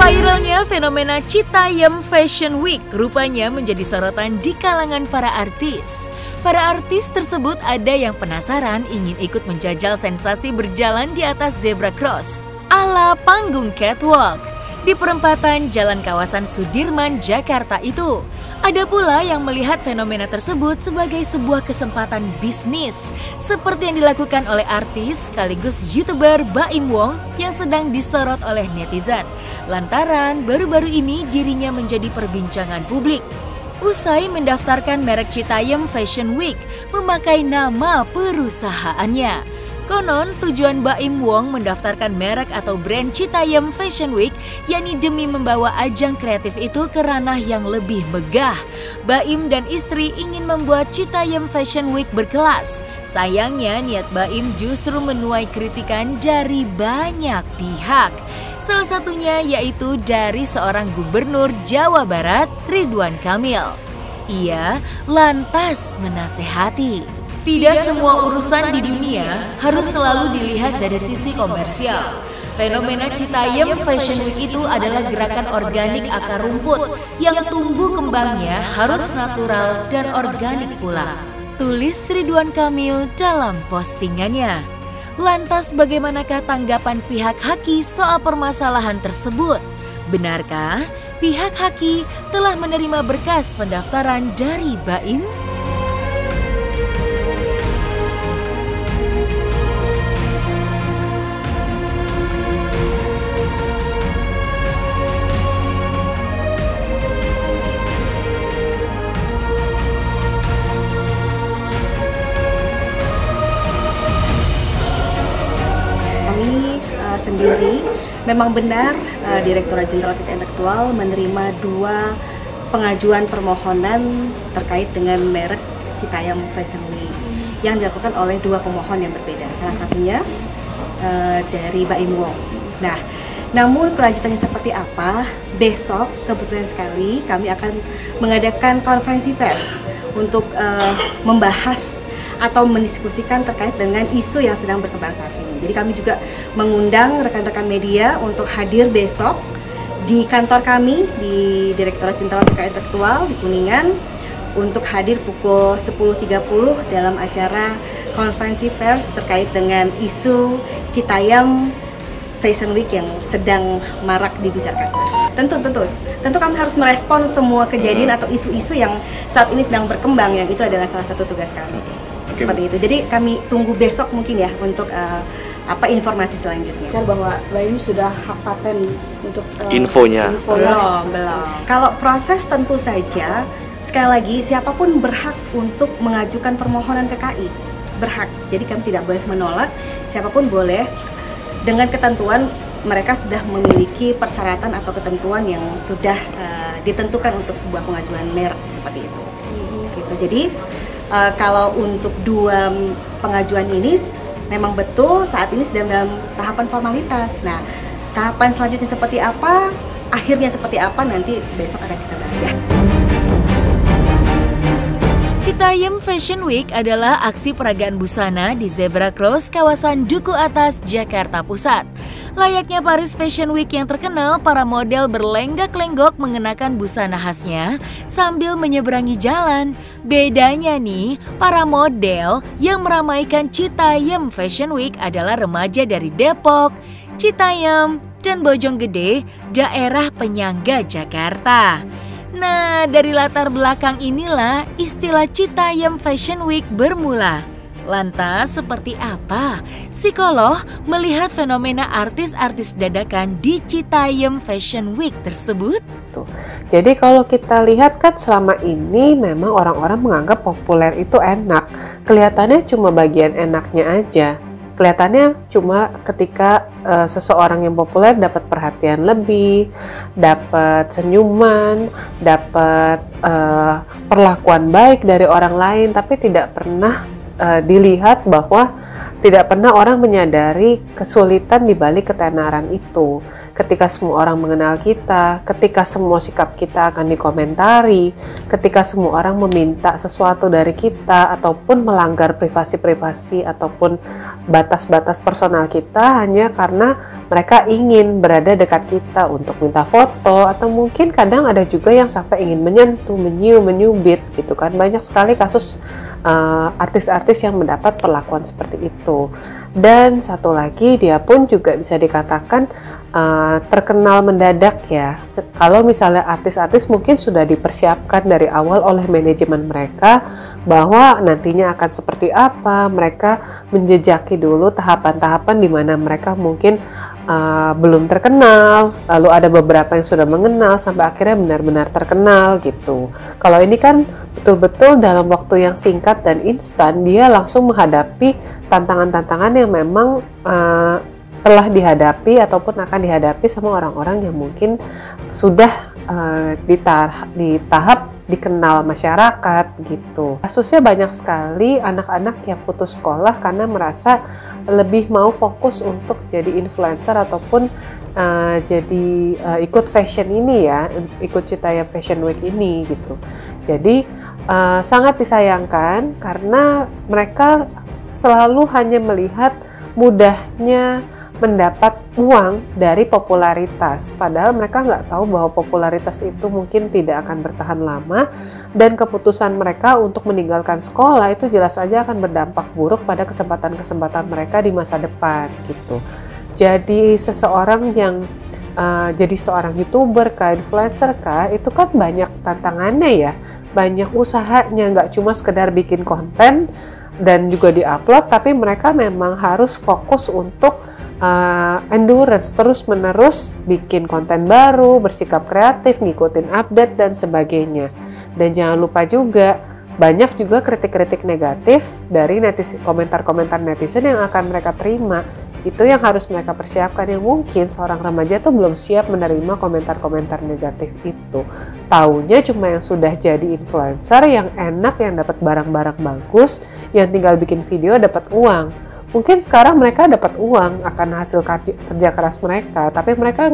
Viralnya fenomena Citayam Fashion Week rupanya menjadi sorotan di kalangan para artis. Para artis tersebut ada yang penasaran ingin ikut menjajal sensasi berjalan di atas zebra cross ala panggung catwalk di perempatan jalan kawasan Sudirman, Jakarta itu. Ada pula yang melihat fenomena tersebut sebagai sebuah kesempatan bisnis, seperti yang dilakukan oleh artis sekaligus YouTuber Baim Wong yang sedang disorot oleh netizen. Lantaran baru-baru ini dirinya menjadi perbincangan publik. Usai mendaftarkan merek Citayam Fashion Week memakai nama perusahaannya. Konon tujuan Baim Wong mendaftarkan merek atau brand Citayam Fashion Week yakni demi membawa ajang kreatif itu ke ranah yang lebih megah. Baim dan istri ingin membuat Citayam Fashion Week berkelas. Sayangnya niat Baim justru menuai kritikan dari banyak pihak. Salah satunya yaitu dari seorang gubernur Jawa Barat, Ridwan Kamil. Ia lantas menasehati. Tidak semua urusan di dunia harus selalu dilihat dari sisi komersial. Fenomena Citayam Fashion Week itu adalah gerakan organik akar rumput yang tumbuh kembangnya harus natural dan organik pula. Tulis Ridwan Kamil dalam postingannya. Lantas bagaimanakah tanggapan pihak Haki soal permasalahan tersebut? Benarkah pihak Haki telah menerima berkas pendaftaran dari Baim? Sendiri memang benar Direktorat Jenderal Kekayaan Intelektual menerima 2 pengajuan permohonan terkait dengan merek Citayam Fashion Week yang dilakukan oleh 2 pemohon yang berbeda. Salah satunya dari Baim Wong. Nah, namun kelanjutannya seperti apa? Besok kebetulan sekali kami akan mengadakan konferensi pers untuk membahas atau mendiskusikan terkait dengan isu yang sedang berkembang saat ini. Jadi kami juga mengundang rekan-rekan media untuk hadir besok di kantor kami di Direktorat Jenderal Kekayaan Intelektual di Kuningan untuk hadir pukul 10.30 dalam acara konferensi pers terkait dengan isu Citayam Fashion Week yang sedang marak dibicarakan. Tentu kami harus merespon semua kejadian atau isu-isu yang saat ini sedang berkembang, yang itu adalah salah satu tugas kami. Seperti itu. Jadi kami tunggu besok mungkin ya untuk informasi selanjutnya. Bahwa Baim sudah hak paten untuk infonya. Belum. Kalau proses tentu saja sekali lagi siapapun berhak untuk mengajukan permohonan ke KI. Berhak. Jadi kami tidak boleh menolak, siapapun boleh dengan ketentuan mereka sudah memiliki persyaratan atau ketentuan yang sudah ditentukan untuk sebuah pengajuan merek seperti itu. Gitu. Jadi kalau untuk 2 pengajuan ini memang betul saat ini sedang dalam tahapan formalitas. Nah, tahapan selanjutnya seperti apa, akhirnya seperti apa nanti besok akan kita bahas ya. Citayam Fashion Week adalah aksi peragaan busana di Zebra Cross kawasan Duku Atas, Jakarta Pusat. Layaknya Paris Fashion Week yang terkenal, para model berlenggak-lenggok mengenakan busana khasnya sambil menyeberangi jalan. Bedanya nih, para model yang meramaikan Citayam Fashion Week adalah remaja dari Depok, Citayam, dan Bojonggede, daerah penyangga Jakarta. Nah, dari latar belakang inilah istilah Citayam Fashion Week bermula. Lantas, seperti apa psikolog melihat fenomena artis-artis dadakan di Citayam Fashion Week tersebut? Jadi kalau kita lihat kan selama ini memang orang-orang menganggap populer itu enak. Kelihatannya cuma bagian enaknya aja. Kelihatannya cuma ketika seseorang yang populer dapat perhatian lebih, dapat senyuman, dapat perlakuan baik dari orang lain, tapi tidak pernah dilihat bahwa tidak pernah orang menyadari kesulitan di balik ketenaran itu. ketika semua orang mengenal kita, ketika semua sikap kita akan dikomentari, ketika semua orang meminta sesuatu dari kita ataupun melanggar privasi-privasi ataupun batas-batas personal kita hanya karena mereka ingin berada dekat kita untuk minta foto, atau mungkin kadang ada juga yang sampai ingin menyentuh, menyium, menyubit gitu kan. Banyak sekali kasus artis-artis yang mendapat perlakuan seperti itu. Dan satu lagi, dia pun juga bisa dikatakan terkenal mendadak ya. Kalau misalnya artis-artis mungkin sudah dipersiapkan dari awal oleh manajemen mereka bahwa nantinya akan seperti apa, mereka menjejaki dulu tahapan-tahapan di mana mereka mungkin belum terkenal, lalu ada beberapa yang sudah mengenal sampai akhirnya benar-benar terkenal gitu. Kalau ini kan betul-betul dalam waktu yang singkat dan instan, dia langsung menghadapi tantangan-tantangan yang memang telah dihadapi ataupun akan dihadapi sama orang-orang yang mungkin sudah di tahap dikenal masyarakat gitu. Kasusnya banyak sekali anak-anak yang putus sekolah karena merasa lebih mau fokus untuk jadi influencer ataupun jadi ikut fashion ini ya, ikut Citayam Fashion Week ini gitu. Jadi sangat disayangkan karena mereka selalu hanya melihat mudahnya mendapat uang dari popularitas, padahal mereka nggak tahu bahwa popularitas itu mungkin tidak akan bertahan lama, dan keputusan mereka untuk meninggalkan sekolah itu jelas saja akan berdampak buruk pada kesempatan-kesempatan mereka di masa depan gitu. Jadi seseorang yang jadi seorang YouTuber kah, influencer kah, itu kan banyak tantangannya ya, banyak usahanya, nggak cuma sekedar bikin konten dan juga diupload, tapi mereka memang harus fokus untuk endurance, terus-menerus bikin konten baru, bersikap kreatif, ngikutin update dan sebagainya. Dan jangan lupa juga banyak juga kritik-kritik negatif dari komentar-komentar netizen yang akan mereka terima. Itu yang harus mereka persiapkan, yang mungkin seorang remaja tuh belum siap menerima komentar-komentar negatif itu. Taunya cuma yang sudah jadi influencer, yang enak, yang dapat barang-barang bagus, yang tinggal bikin video dapat uang. Mungkin sekarang mereka dapat uang akan hasil kerja keras mereka, tapi mereka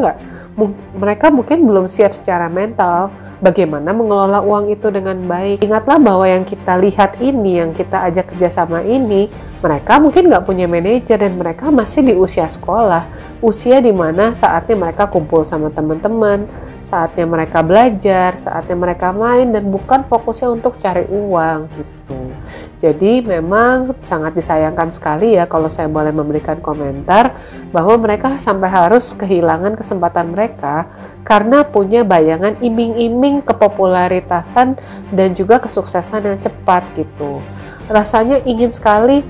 mungkin belum siap secara mental bagaimana mengelola uang itu dengan baik. Ingatlah bahwa yang kita lihat ini, yang kita ajak kerjasama ini, mereka mungkin nggak punya manajer dan mereka masih di usia sekolah, usia di mana saatnya mereka kumpul sama teman-teman, saatnya mereka belajar, saatnya mereka main, dan bukan fokusnya untuk cari uang gitu. Jadi memang sangat disayangkan sekali ya kalau saya boleh memberikan komentar bahwa mereka sampai harus kehilangan kesempatan mereka karena punya bayangan iming-iming kepopularitasan dan juga kesuksesan yang cepat gitu. Rasanya ingin sekali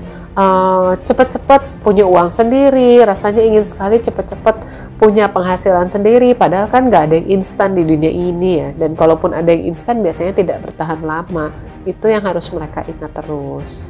cepat-cepat punya uang sendiri, rasanya ingin sekali cepat-cepat punya penghasilan sendiri, padahal kan nggak ada yang instan di dunia ini ya, dan kalaupun ada yang instan biasanya tidak bertahan lama. Itu yang harus mereka ingat terus.